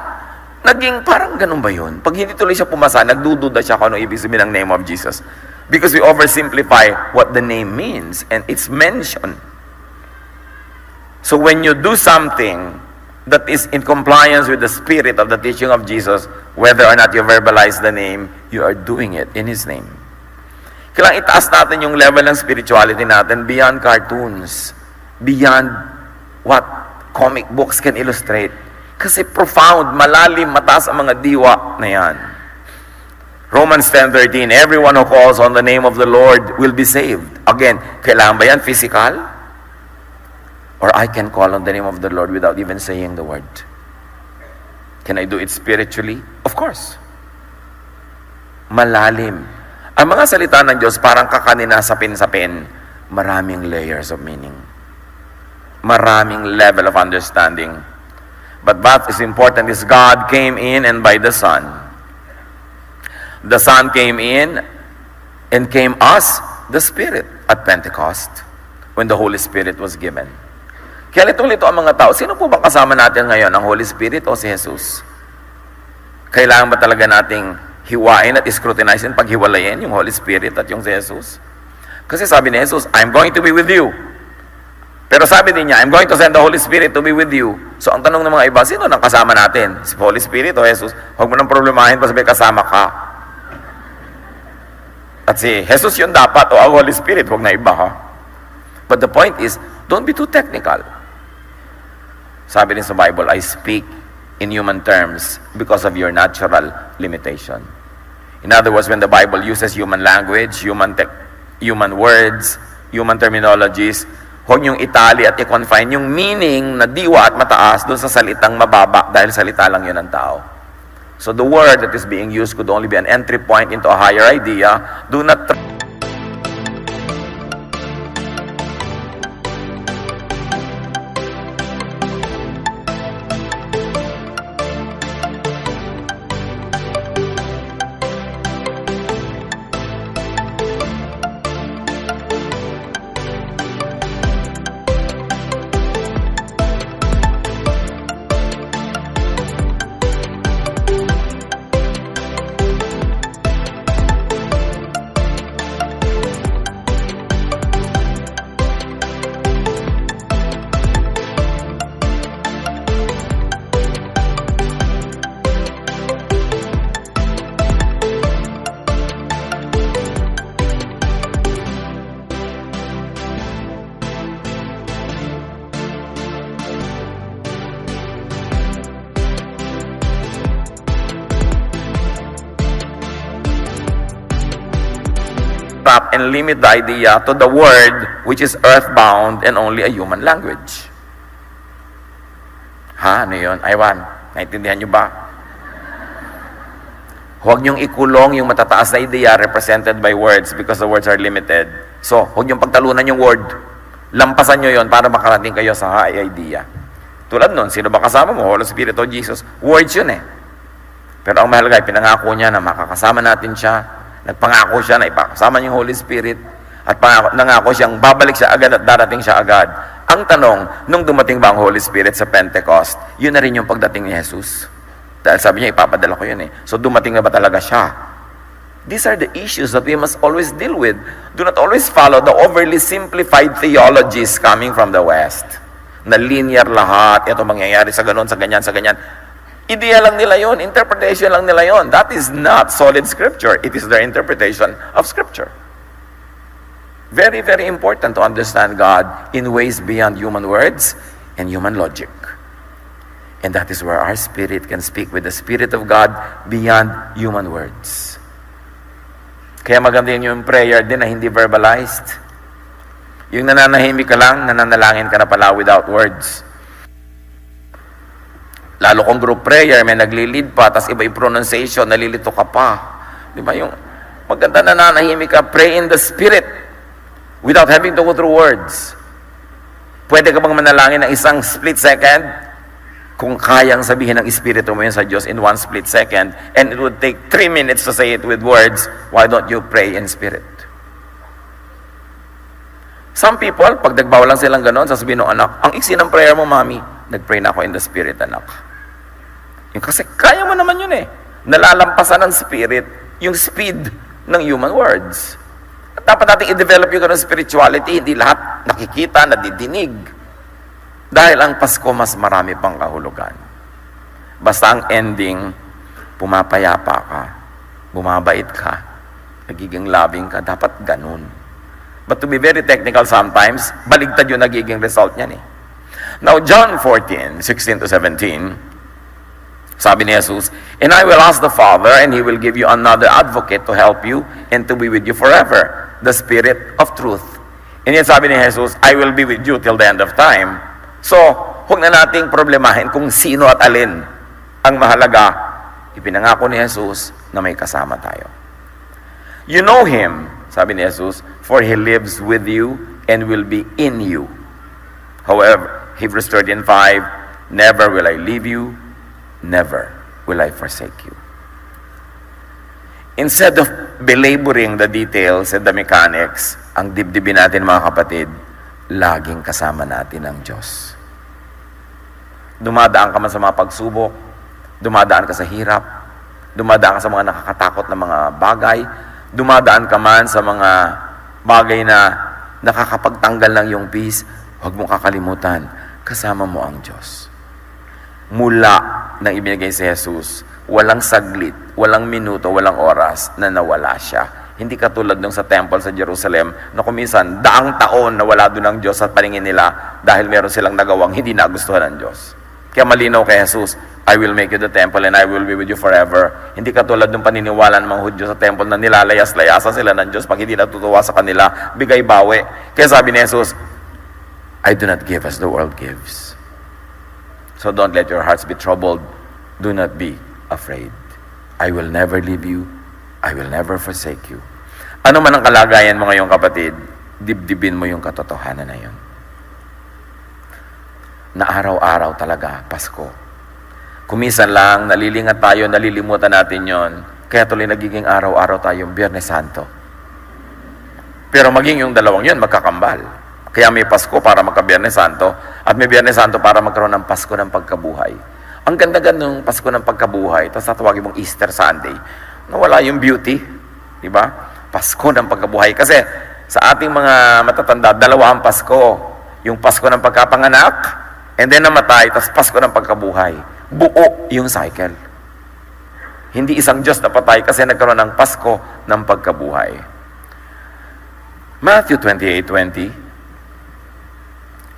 [SPEAKER 1] Naging parang ganun ba yun? Pag hindi tuloy siya pumasa, nagdududa siya kung ano ibig sabihin ng name of Jesus. Because we oversimplify what the name means and its mention. So when you do something that is in compliance with the spirit of the teaching of Jesus, whether or not you verbalize the name, you are doing it in His name. Kailangan itaas natin yung level ng spirituality natin beyond cartoons, beyond what comic books can illustrate. Kasi profound, malalim, mataas ang mga diwa na yan. Romans 10:13, everyone who calls on the name of the Lord will be saved. Again, kailangan ba yan physical? Or I can call on the name of the Lord without even saying the word? Can I do it spiritually? Of course. Malalim. Ang mga salita ng Diyos parang kakanina sapin-sapin, maraming layers of meaning. maraming level of understanding. But what is important is God came in and by the Son. The Son came in and came us, the Spirit, at Pentecost, when the Holy Spirit was given. Kaya litong-lito ang mga tao, sino po bang kasama natin ngayon, ang Holy Spirit o si Jesus? Kailangan ba talaga nating hiwain at scrutinizein, paghiwalayin yung Holy Spirit at yung si Jesus? Kasi sabi ni Jesus, I'm going to be with you. Pero sabi din niya, I'm going to send the Holy Spirit to be with you. So ang tanong ng mga iba, sino nang kasama natin? Si Holy Spirit o Jesus? Huwag mo nang problemahin pa sabi kasama ka. At si Jesus yun dapat o ang Holy Spirit, huwag na iba ha. But the point is, don't be too technical. Sabi din sa Bible, I speak in human terms because of your natural limitation. In other words, when the Bible uses human language, human words, human terminologies, huwag niyong itali at i-confine yung meaning na diwa at mataas doon sa salitang mababa dahil salita lang yun ng tao. So the word that is being used could only be an entry point into a higher idea. Do not and limit the idea to the word which is earthbound and only a human language. Ha? Ano yun? Aywan, naintindihan nyo ba? Huwag niyong ikulong yung matataas na idea represented by words because the words are limited. So, huwag niyong pagtalunan yung word. Lampasan nyo yon para makarating kayo sa high idea. Tulad nun, sino ba kasama mo? Holy Spirit o Jesus? Words yun eh. Pero ang mahalaga, pinangako niya na makakasama natin siya. Nagpangako siya na ipakasama niya yung Holy Spirit at nangako siyang babalik siya agad at darating siya agad. Ang tanong, nung dumating ba ang Holy Spirit sa Pentecost, yun na rin yung pagdating ni Jesus. Dahil sabi niya, ipapadala ko yun eh. So dumating na ba talaga siya? These are the issues that we must always deal with. Do not always follow the overly simplified theologies coming from the West. Na linear lahat, ito mangyayari sa ganon, sa ganyan, sa ganyan. Ideya lang nila yon, interpretation lang nila yon. That is not solid scripture. It is their interpretation of scripture. Very, very important to understand God in ways beyond human words and human logic. And that is where our spirit can speak with the Spirit of God beyond human words. Kaya maganda yun yung prayer din na hindi verbalized. Yung nananahimik ka lang, nananalangin ka na pala without words. Lalo kung group prayer, may nagli-lead pa, tas iba yung pronunciation, nalilito ka pa. Di ba yung maganda na nanahimik ka, pray in the Spirit without having to go through words. Pwede ka bang manalangin ng isang split second? Kung kayang sabihin ng Espiritu mo yun sa Diyos in 1 split second, and it would take 3 minutes to say it with words, why don't you pray in Spirit? Some people, pag nagbawa lang silang ganon, sasabihin ng anak, ang iksi ng prayer mo, mami, nag-pray na ako in the Spirit, anak. Yung kasi kaya mo naman yun eh. Nalalampasan ng Spirit yung speed ng human words. At dapat natin i-develop yung ganun spirituality, hindi lahat nakikita, nadidinig. Dahil ang Pasko mas marami pang kahulugan. Basta ang ending, pumapayapa ka, bumabait ka, nagiging loving ka, dapat ganun. But to be very technical sometimes, baligtad yung nagiging result niyan eh. Now, John 14:16 to 17, sabi ni Jesus, and I will ask the Father, and He will give you another advocate to help you and to be with you forever, the Spirit of truth. And yet sabi ni Jesus, I will be with you till the end of time. So, huwag na nating problemahin kung sino at alin. Ang mahalaga, ipinangako ni Jesus na may kasama tayo. You know Him, sabi ni Jesus, for He lives with you and will be in you. However, Hebrews 13:5, never will I leave you, never will I forsake you. Instead of belaboring the details and the mechanics, ang dibdibin natin mga kapatid, laging kasama natin ang Diyos. Dumadaan ka man sa mga pagsubok, dumadaan ka sa hirap, dumadaan ka sa mga nakakatakot na mga bagay, dumadaan ka man sa mga bagay na nakakapagtanggal ng iyong peace, huwag mong kakalimutan, kasama mo ang Diyos. Mula nang ibinigay si Jesus, walang saglit, walang minuto, walang oras na nawala siya. Hindi katulad nung sa temple sa Jerusalem na kuminsan daang taon na wala doon ang Diyos at paningin nila dahil meron silang nagawang hindi nagustuhan ng Diyos. Kaya malinaw kay Jesus, I will make you the temple and I will be with you forever. Hindi katulad ng paniniwala ng mga Hudyo sa temple na nilalayas-layasan sila ng Diyos pag hindi natutuwa sa kanila, bigay bawi. Kaya sabi ni Jesus, I do not give as the world gives. So don't let your hearts be troubled. Do not be afraid. I will never leave you. I will never forsake you. Ano man ang kalagayan mo ngayong kapatid, dibdibin mo yung katotohanan na yun. Na araw-araw talaga, Pasko. Kumisan lang, nalilingat tayo, nalilimutan natin yon. Kaya tuloy nagiging araw-araw tayong Biyernes Santo. Pero maging yung dalawang yun, magkakambal. Kaya may Pasko para magka-Biyernes Santo, at may Biyernes Santo para magkaroon ng Pasko ng pagkabuhay. Ang ganda-ganda ng Pasko ng pagkabuhay, tapos tatawagin mong Easter Sunday, nawala yung beauty, di ba? Pasko ng pagkabuhay. Kasi sa ating mga matatanda, dalawa ang Pasko. Yung Pasko ng pagkapanganak, and then namatay, tapos Pasko ng pagkabuhay. Buo yung cycle. Hindi isang Diyos na patay kasi nagkaroon ng Pasko ng pagkabuhay. Matthew 28:20.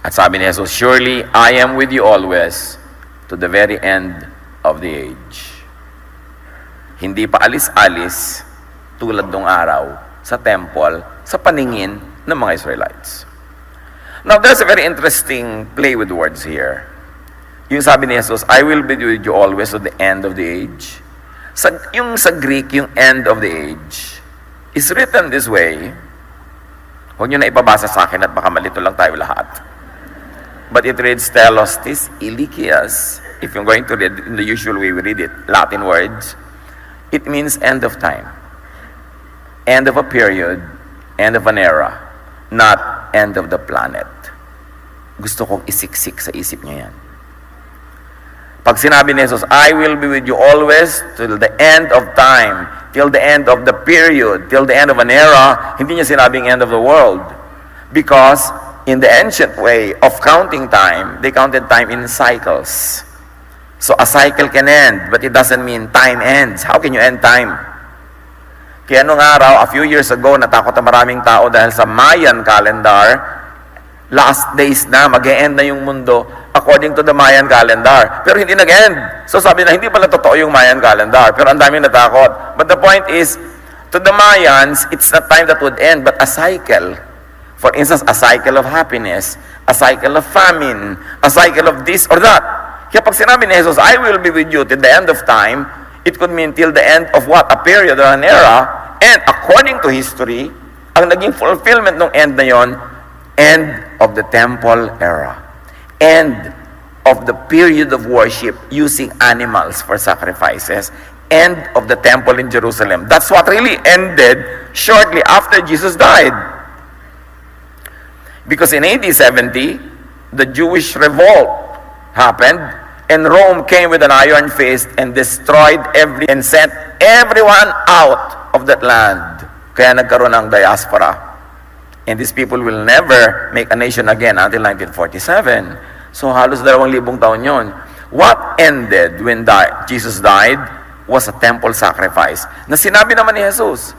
[SPEAKER 1] At sabi ni Jesus, surely I am with you always to the very end of the age. Hindi pa alis-alis tulad nung araw sa temple sa paningin ng mga Israelites. Now, there's a very interesting play with words here. Yung sabi ni Jesus, I will be with you always to the end of the age. Yung sa Greek, yung end of the age, is written this way. Huwag nyo na ipabasa sa akin at baka malito lang tayo lahat. But it reads, Telostis ilikias. If you're going to read in the usual way we read it, Latin words, it means end of time. End of a period, end of an era, not end of the planet. Gusto kong isiksik sa isip niya yan. Pag sinabi ni Jesus, I will be with you always till the end of time, till the end of the period, till the end of an era, hindi niya sinabing end of the world. Because in the ancient way of counting time, they counted time in cycles. So a cycle can end, but it doesn't mean time ends. How can you end time? Kaya nung araw, a few years ago, natakot na maraming tao dahil sa Mayan calendar, last days na, mag-e-end na yung mundo according to the Mayan calendar. Pero hindi nag-end. So sabi na, hindi pala totoo yung Mayan calendar. Pero ang daming natakot. But the point is, to the Mayans, it's not time that would end, but a cycle. For instance, a cycle of happiness, a cycle of famine, a cycle of this or that. Kaya pag sinabi ni Jesus, I will be with you till the end of time, it could mean till the end of what? A period or an era. And according to history, ang naging fulfillment ng end na yon, end of the temple era. End of the period of worship using animals for sacrifices. End of the temple in Jerusalem. That's what really ended shortly after Jesus died. Because in AD 70, the Jewish revolt happened, and Rome came with an iron fist and destroyed and sent everyone out of that land. Kaya nagkaroon ng diaspora. And these people will never make a nation again until 1947. So halos 2,000 taon yun. What ended when Jesus died was a temple sacrifice. Na sinabi naman ni Jesus,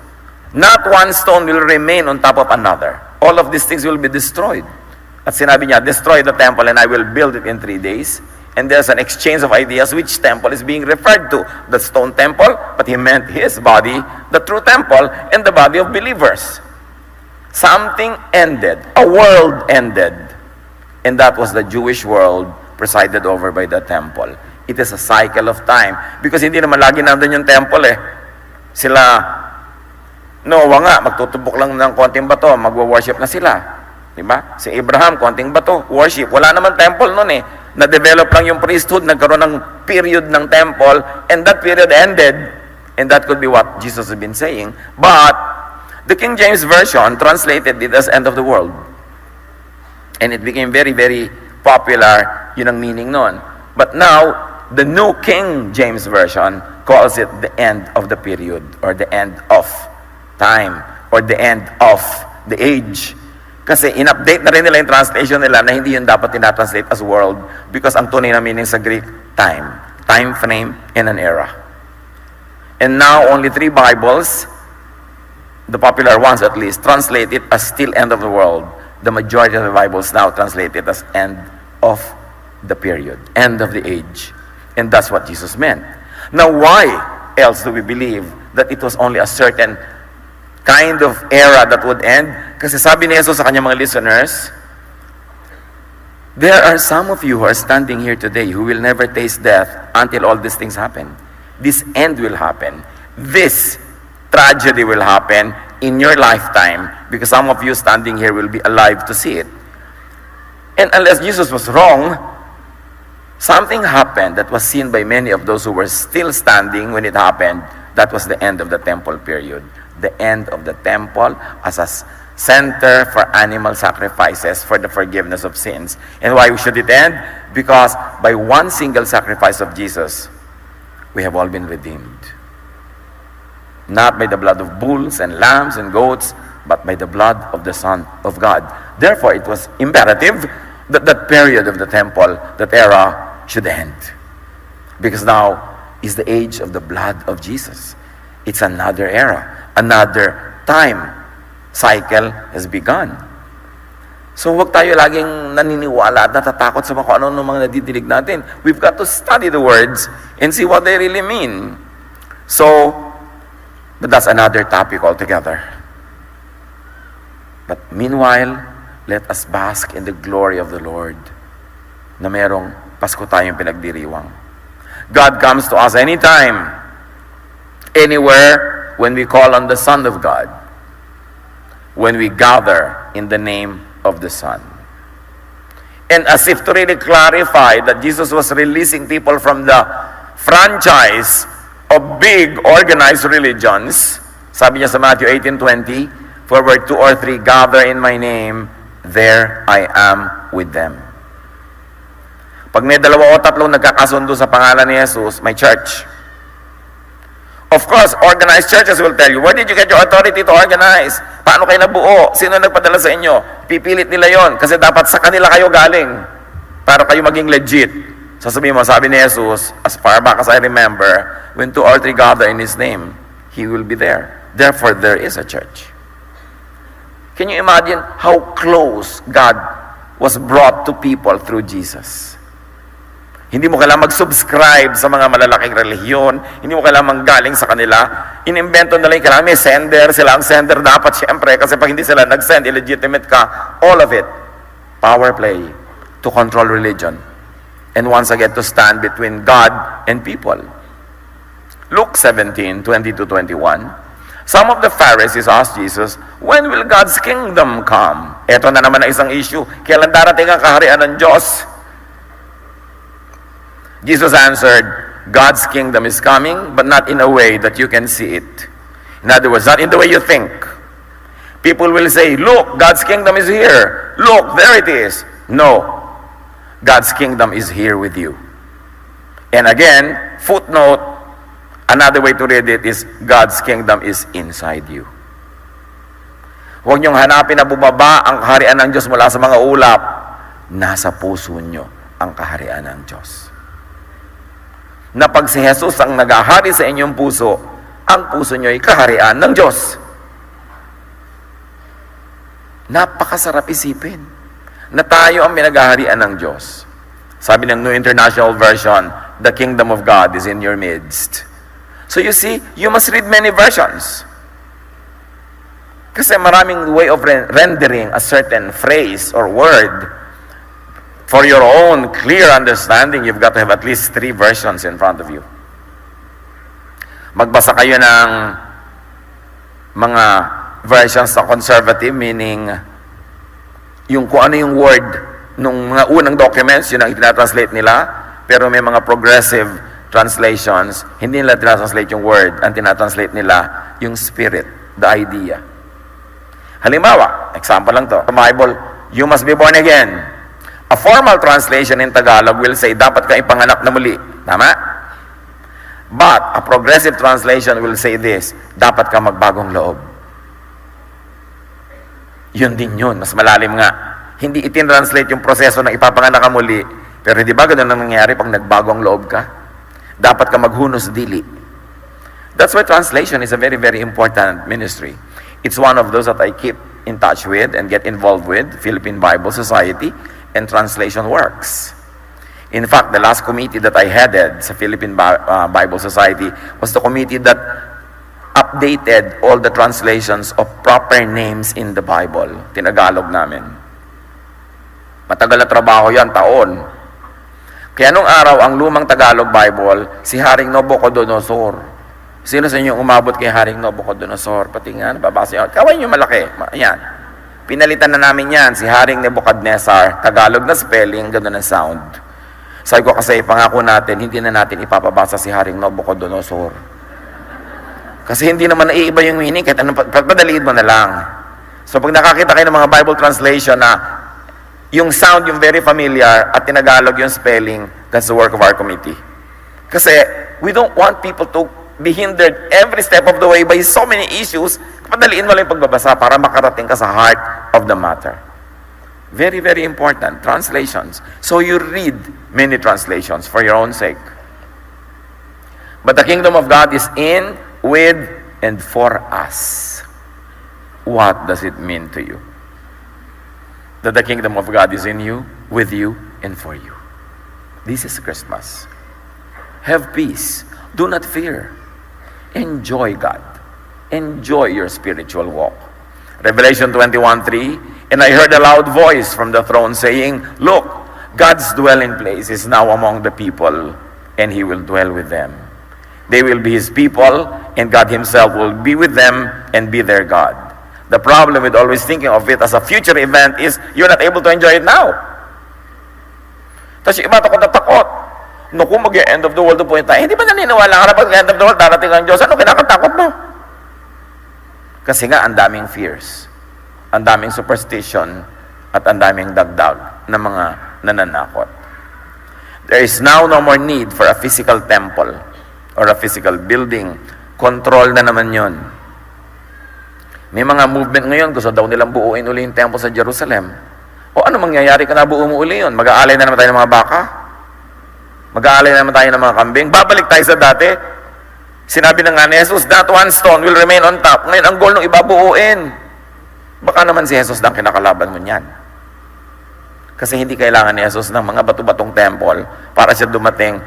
[SPEAKER 1] not one stone will remain on top of another. All of these things will be destroyed. At sinabi niya, destroy the temple and I will build it in 3 days. And there's an exchange of ideas which temple is being referred to. The stone temple, but he meant his body, the true temple, and the body of believers. Something ended. A world ended. And that was the Jewish world presided over by the temple. It is a cycle of time. Because hindi naman lagi nandun yung temple eh. Sila, Noah nga, magtutubok lang ng konting bato, magwa-worship na sila. Diba? Si Abraham, konting bato, worship. Wala naman temple nun eh. Na-develop lang yung priesthood, nagkaroon ng period ng temple, and that period ended. And that could be what Jesus has been saying. But, the King James Version translated it as end of the world. And it became very, very popular, yun ang meaning nun. But now, the New King James Version calls it the end of the period, or the end of time, or the end of the age. Kasi in-update na rin nila yung translation nila na hindi yun dapat tinatranslate as world because ang tunay na meaning sa Greek, time. Time frame and an era. And now, only 3 Bibles, the popular ones at least, translate it as still end of the world. The majority of the Bibles now translate it as end of the period, end of the age. And that's what Jesus meant. Now, why else do we believe that it was only a certain kind of era that would end? Kasi sabi ni Jesus sa kanyang mga listeners, there are some of you who are standing here today who will never taste death until all these things happen. This end will happen. This tragedy will happen in your lifetime because some of you standing here will be alive to see it. And unless Jesus was wrong, something happened that was seen by many of those who were still standing when it happened. That was the end of the temple period. The end of the temple as a center for animal sacrifices for the forgiveness of sins. And why should it end? Because by one single sacrifice of Jesus, we have all been redeemed. Not by the blood of bulls and lambs and goats, but by the blood of the Son of God. Therefore, it was imperative that that period of the temple, that era, should end. Because now is the age of the blood of Jesus. It's another era. Another time cycle has begun. So huwag tayo laging naniniwala at natatakot sa kung ano mga nadidinig natin. We've got to study the words and see what they really mean. So, but that's another topic altogether. But meanwhile, let us bask in the glory of the Lord na merong Pasko tayong pinagdiriwang. God comes to us anytime, anywhere, when we call on the Son of God, when we gather in the name of the Son. And as if to really clarify that Jesus was releasing people from the franchise of big organized religions, sabi niya sa Matthew 18:20, for where 2 or 3 gather in my name, there I am with them. Pag may 2 o 3 nagkakasundo sa pangalan ni Jesus, may church. Of course, organized churches will tell you, where did you get your authority to organize? Paano kayo nabuo? Sino nagpadala sa inyo? Pipilit nila yon kasi dapat sa kanila kayo galing para kayo maging legit. Sasabihin mo, sabi ni Jesus, as far back as I remember, when 2 or 3 gather in His name, He will be there. Therefore, there is a church. Can you imagine how close God was brought to people through Jesus? Hindi mo kailangan mag-subscribe sa mga malalaking relihiyon. Hindi mo kailangan manggaling sa kanila. Inimbento na lang, kailangan may sender. Sila ang sender dapat, siyempre. Kasi pag hindi sila nag-send, illegitimate ka. All of it. Power play to control religion. And once again, to stand between God and people. Luke 17:20-21. Some of the Pharisees asked Jesus, when will God's kingdom come? Ito na naman ang isang issue. Kailan darating ang kaharian ng Diyos? Jesus answered, God's kingdom is coming, but not in a way that you can see it. In other words, not in the way you think. People will say, look, God's kingdom is here. Look, there it is. No, God's kingdom is here with you. And again, footnote, another way to read it is, God's kingdom is inside you. Huwag niyong hanapin na bumaba ang kaharian ng Diyos mula sa mga ulap. Nasa puso niyo ang kaharian ng Diyos. Na pag si Jesus ang naghahari sa inyong puso, ang puso niyo ay kaharian ng Diyos. Napakasarap isipin na tayo ang pinaghaharian ng Diyos. Sabi ng New International Version, the kingdom of God is in your midst. So you see, you must read many versions. Kasi maraming way of rendering a certain phrase or word. For your own clear understanding, you've got to have at least 3 versions in front of you. Magbasa kayo ng mga versions na conservative, meaning yung kung ano yung word nung mga unang documents, yun ang itinatranslate nila, pero may mga progressive translations, hindi nila tinatranslate yung word, ang tinatranslate nila yung spirit, the idea. Halimbawa, example lang to, sa Bible, you must be born again. A formal translation in Tagalog will say, dapat ka ipanganak na muli. Tama? But, a progressive translation will say this, dapat ka magbagong loob. Yun din yun, mas malalim nga. Hindi itin-translate yung proseso ng ipapanganak ka muli, pero hindi ba ganun ang nangyayari pag nagbago ang loob ka? Dapat ka maghunos dili. That's why translation is a very, very important ministry. It's one of those that I keep in touch with and get involved with, Philippine Bible Society, and translation works. In fact, the last committee that I headed sa Philippine Bible Society was the committee that updated all the translations of proper names in the Bible. Tinagalog namin. Matagal na trabaho yan, taon. Kaya nung araw, ang lumang Tagalog Bible, si Haring Nabucodonosor. Sino sa inyo umabot kay Haring Nabucodonosor? Pati nga, nababasa yun. Kaway nyo malaki. Ayan. Pinalitan na namin yan, si Haring Nebuchadnezzar. Tagalog na spelling, gano'n ang sound. Sabi ko kasi, pangako natin, hindi na natin ipapabasa si Haring Nabucodonosor. Kasi hindi naman naiiba yung meaning, kahit anong pagpadaliin mo na lang. So pag nakakita kayo ng mga Bible translation na yung sound yung very familiar at tinagalog yung spelling, that's the work of our committee. Kasi we don't want people to be hindered every step of the way by so many issues. Padaliin mo lang yung pagbabasa para makarating ka sa heart of the matter. Very, very important. Translations. So you read many translations for your own sake. But the kingdom of God is in, with, and for us. What does it mean to you? That the kingdom of God is in you, with you, and for you. This is Christmas. Have peace. Do not fear. Enjoy God. Enjoy your spiritual walk. Revelation 21:3, and I heard a loud voice from the throne saying, look, God's dwelling place is now among the people, and He will dwell with them. They will be His people, and God Himself will be with them and be their God. The problem with always thinking of it as a future event is you're not able to enjoy it now. Tapos yung iba takot na takot. Naku, mag-end of the world na po tayo. Hindi ba naniniwala ka na pag end of the world, darating ang Diyos? Ano kinakatakot mo? Kasi nga, ang daming fears, ang daming superstition, at ang daming dagdag na mga nananakot. There is now no more need for a physical temple or a physical building. Control na naman yon. May mga movement ngayon, gusto daw nilang buuin uli yung temple sa Jerusalem. O ano mangyayari ka na buo mo uli yun? Mag-aalay na naman tayo ng mga baka? Mag-aalay na naman tayo ng mga kambing? Babalik tayo sa dati? Sinabi na nga ni Jesus, that one stone will remain on top. Ngayon, ang goal nung ibabuuin. Baka naman si Jesus lang kinakalaban mo niyan. Kasi hindi kailangan ni Jesus ng mga bato-batong temple para siya dumating